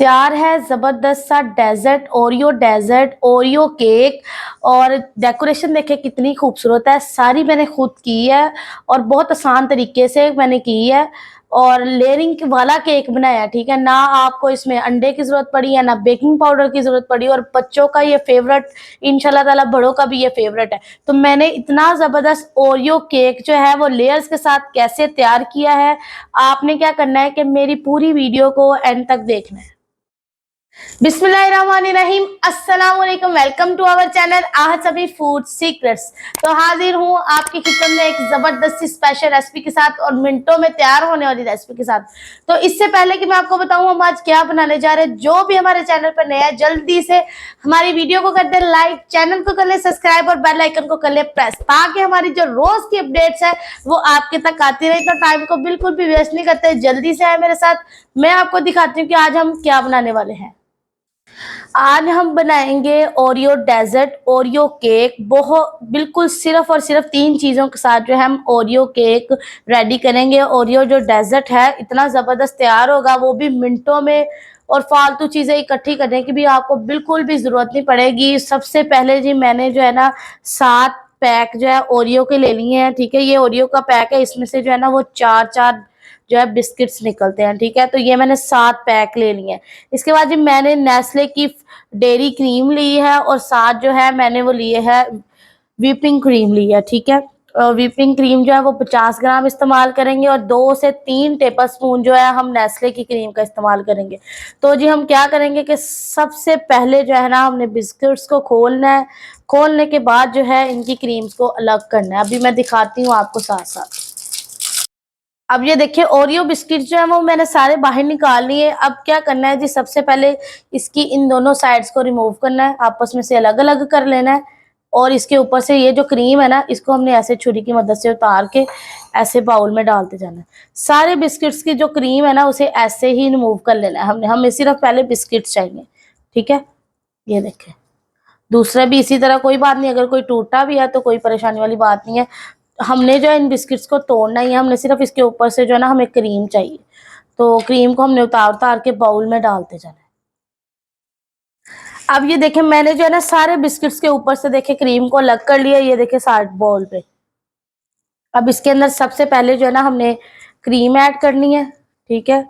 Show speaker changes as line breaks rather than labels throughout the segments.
तैयार है ज़बरदस्त सा डेजर्ट ओरियो केक। और डेकोरेशन देखे कितनी खूबसूरत है, सारी मैंने खुद की है और बहुत आसान तरीके से मैंने की है। और लेयरिंग वाला केक बनाया, ठीक है ना। आपको इसमें अंडे की ज़रूरत पड़ी है, ना बेकिंग पाउडर की ज़रूरत पड़ी। और बच्चों का ये फेवरेट, इंशाल्लाह ताला बड़ों का भी ये फेवरेट है। तो मैंने इतना ज़बरदस्त ओरियो केक जो है वो लेयर्स के साथ कैसे तैयार किया है, आपने क्या करना है कि मेरी पूरी वीडियो को एंड तक देखना है। बिस्मिल्लाहिर्रहमानिर्रहीम, अस्सलाम वालेकुम, वेलकम टू आवर चैनल आहत सभी फूड सीक्रेट्स। तो हाजिर हूँ आपकी किचन में एक जबरदस्त स्पेशल रेसिपी के साथ और मिनटों में तैयार होने वाली रेसिपी के साथ। तो इससे पहले कि मैं आपको बताऊं हम आज क्या बनाने जा रहे हैं, जो भी हमारे चैनल पर नया है जल्दी से हमारी वीडियो को कर दे लाइक, चैनल को कर ले सब्सक्राइब और बेल आइकन को कर ले प्रेस, ताकि हमारी जो रोज की अपडेट्स है वो आपके तक आती रहे। तो टाइम को बिल्कुल भी वेस्ट नहीं करते, जल्दी से आए मेरे साथ। मैं आपको दिखाती हूँ कि आज हम क्या बनाने वाले हैं। आज हम बनाएंगे ओरियो डेजर्ट ओरियो केक। बहुत बिल्कुल सिर्फ और सिर्फ 3 चीज़ों के साथ जो है हम ओरियो केक रेडी करेंगे। ओरियो जो डेजर्ट है इतना ज़बरदस्त तैयार होगा, वो भी मिनटों में। और फालतू चीज़ें इकट्ठी करने की भी आपको बिल्कुल भी ज़रूरत नहीं पड़ेगी। सबसे पहले जी मैंने जो है ना 7 पैक जो है ओरियो के ले लिए हैं, ठीक है। ये ओरियो का पैक है, इसमें से जो है ना वो 4-4 जो है बिस्किट्स निकलते हैं, ठीक है। तो ये मैंने 7 पैक ले लिए हैं। इसके बाद जी मैंने नेस्ले की डेयरी क्रीम ली है और साथ जो है मैंने वो लिए है व्हिपिंग क्रीम ली है, ठीक है। व्हिपिंग क्रीम जो है वो 50 ग्राम इस्तेमाल करेंगे और 2 से 3 टेबल स्पून जो है हम नेस्ले की क्रीम का इस्तेमाल करेंगे। तो जी हम क्या करेंगे कि सबसे पहले जो है ना हमने बिस्किट्स को खोलना है। खोलने के बाद जो है इनकी क्रीम्स को अलग करना है। अभी मैं दिखाती हूँ आपको साथ साथ। अब ये देखिए ओरियो बिस्किट जो है वो मैंने सारे बाहर निकाल लिए। अब क्या करना है जी, सबसे पहले इसकी इन दोनों साइड्स को रिमूव करना है, आपस में से अलग अलग कर लेना है। और इसके ऊपर से ये जो क्रीम है ना, इसको हमने ऐसे छुरी की मदद से उतार के ऐसे बाउल में डालते जाना है। सारे बिस्किट्स की जो क्रीम है ना उसे ऐसे ही रिमूव कर लेना है हमने। हमें सिर्फ पहले बिस्किट्स चाहिए, ठीक है। ये देखें, दूसरा भी इसी तरह, कोई बात नहीं, अगर कोई टूटा भी है तो कोई परेशानी वाली बात नहीं है। हमने जो है इन बिस्किट्स को तोड़ना ही है, हमने सिर्फ इसके ऊपर से जो है ना हमें क्रीम चाहिए। तो क्रीम को हमने उतार उतार के बाउल में डालते जाना है। अब ये देखें मैंने जो है ना सारे बिस्किट्स के ऊपर से देखे क्रीम को अलग कर लिया। ये देखे साइड बाउल पे। अब इसके अंदर सबसे पहले जो है ना हमने क्रीम ऐड करनी है, ठीक है।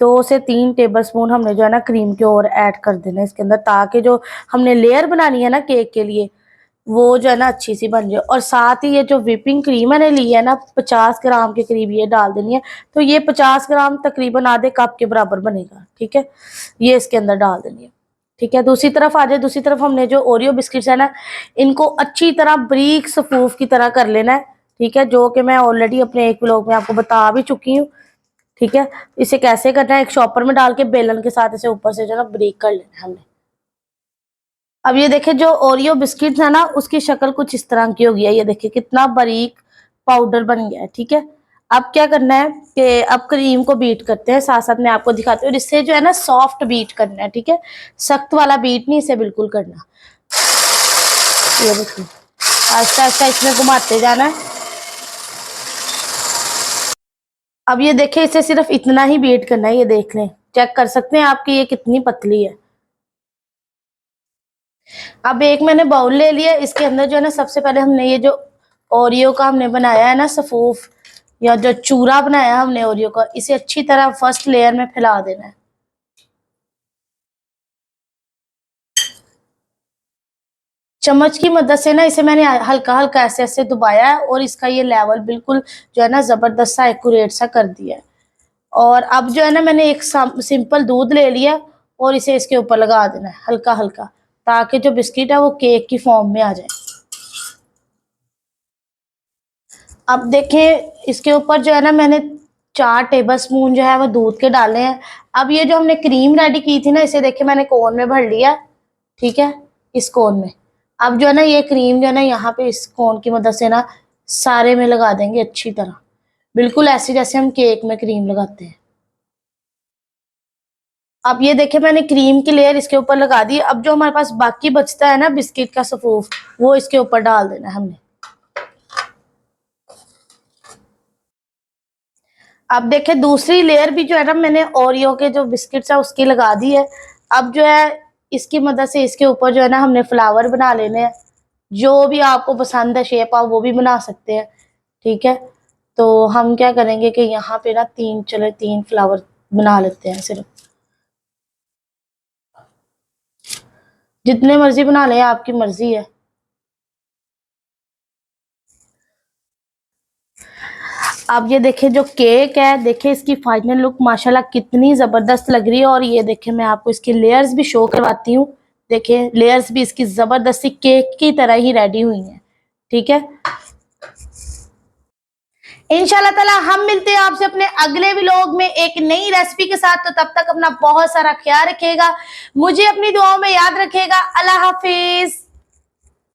2 से 3 टेबल स्पून हमने जो है ना क्रीम के और ऐड कर देना है इसके अंदर, ताकि जो हमने लेयर बनानी है ना केक के लिए वो जो है ना अच्छी सी बन जाए। और साथ ही ये जो व्हिपिंग क्रीम मैंने ली है ना 50 ग्राम के करीब ये डाल देनी है। तो ये 50 ग्राम तकरीबन आधे कप के बराबर बनेगा, ठीक है। ये इसके अंदर डाल देनी है, ठीक है। दूसरी तरफ आ जाए, दूसरी तरफ हमने जो ओरियो बिस्किट्स है ना इनको अच्छी तरह बारीक सफूफ की तरह कर लेना है, ठीक है। जो कि मैं ऑलरेडी अपने एक व्लॉग में आपको बता भी चुकी हूँ, ठीक है। इसे कैसे करना है, एक शॉपर में डाल के बेलन के साथ इसे ऊपर से जो है ना बारीक कर लेना है हमने। अब ये देखिए जो ओरियो बिस्किट है ना उसकी शक्ल कुछ इस तरह की हो गई है। ये देखिए कितना बारीक पाउडर बन गया है, ठीक है। अब क्या करना है कि अब क्रीम को बीट करते हैं, साथ साथ मैं आपको दिखाती हूँ। इससे जो है ना सॉफ्ट बीट करना है, ठीक है। सख्त वाला बीट नहीं, इसे बिल्कुल करना। ये देखिए आहिस्ता आहिस्ता इसमें घुमाते जाना है। अब ये देखिए इसे सिर्फ इतना ही बीट करना है। ये देख लें, चेक कर सकते हैं आपकी ये कितनी पतली है। अब एक मैंने बाउल ले लिया, इसके अंदर जो है ना सबसे पहले हमने ये जो ओरियो का हमने बनाया है ना सफूफ, या जो चूरा बनाया हमने ओरियो का, इसे अच्छी तरह फर्स्ट लेयर में फैला देना है। चम्मच की मदद से ना इसे मैंने हल्का हल्का ऐसे ऐसे दबाया है और इसका ये लेवल बिल्कुल जो है ना जबरदस्त सा एक्यूरेट सा कर दिया है। और अब जो है ना मैंने एक सिंपल दूध ले लिया और इसे इसके ऊपर लगा देना है हल्का हल्का, ताकि जो बिस्किट है वो केक की फॉर्म में आ जाए। अब देखें इसके ऊपर जो है ना मैंने 4 टेबल स्पून जो है वो दूध के डाले हैं। अब ये जो हमने क्रीम रेडी की थी ना, इसे देखिए मैंने कोन में भर लिया, ठीक है, इस कोन में। अब जो है ना ये क्रीम जो है ना यहाँ पे इस कोन की मदद से ना सारे में लगा देंगे अच्छी तरह, बिल्कुल ऐसे जैसे हम केक में क्रीम लगाते हैं। अब ये देखिए मैंने क्रीम की लेयर इसके ऊपर लगा दी। अब जो हमारे पास बाकी बचता है ना बिस्किट का सफूफ, वो इसके ऊपर डाल देना है हमने। अब देखे दूसरी लेयर भी जो है ना मैंने ओरियो के जो बिस्किट्स है उसकी लगा दी है। अब जो है इसकी मदद से इसके ऊपर जो है ना हमने फ्लावर बना लेने हैं। जो भी आपको पसंद है शेप आप वो भी बना सकते हैं, ठीक है। तो हम क्या करेंगे कि यहाँ पे ना तीन फ्लावर बना लेते हैं सिर्फ। जितने मर्जी बना लें, आपकी मर्जी है। अब ये देखिए जो केक है, देखिए इसकी फाइनल लुक माशाल्लाह कितनी जबरदस्त लग रही है। और ये देखिए मैं आपको इसकी लेयर्स भी शो करवाती हूँ। देखिए लेयर्स भी इसकी जबरदस्ती केक की तरह ही रेडी हुई हैं, ठीक है। इंशाल्लाह ताला हम मिलते हैं आपसे अपने अगले व्लॉग में एक नई रेसिपी के साथ। तो तब तक अपना बहुत सारा ख्याल रखिएगा, मुझे अपनी दुआओं में याद रखिएगा। अल्लाह हाफिज।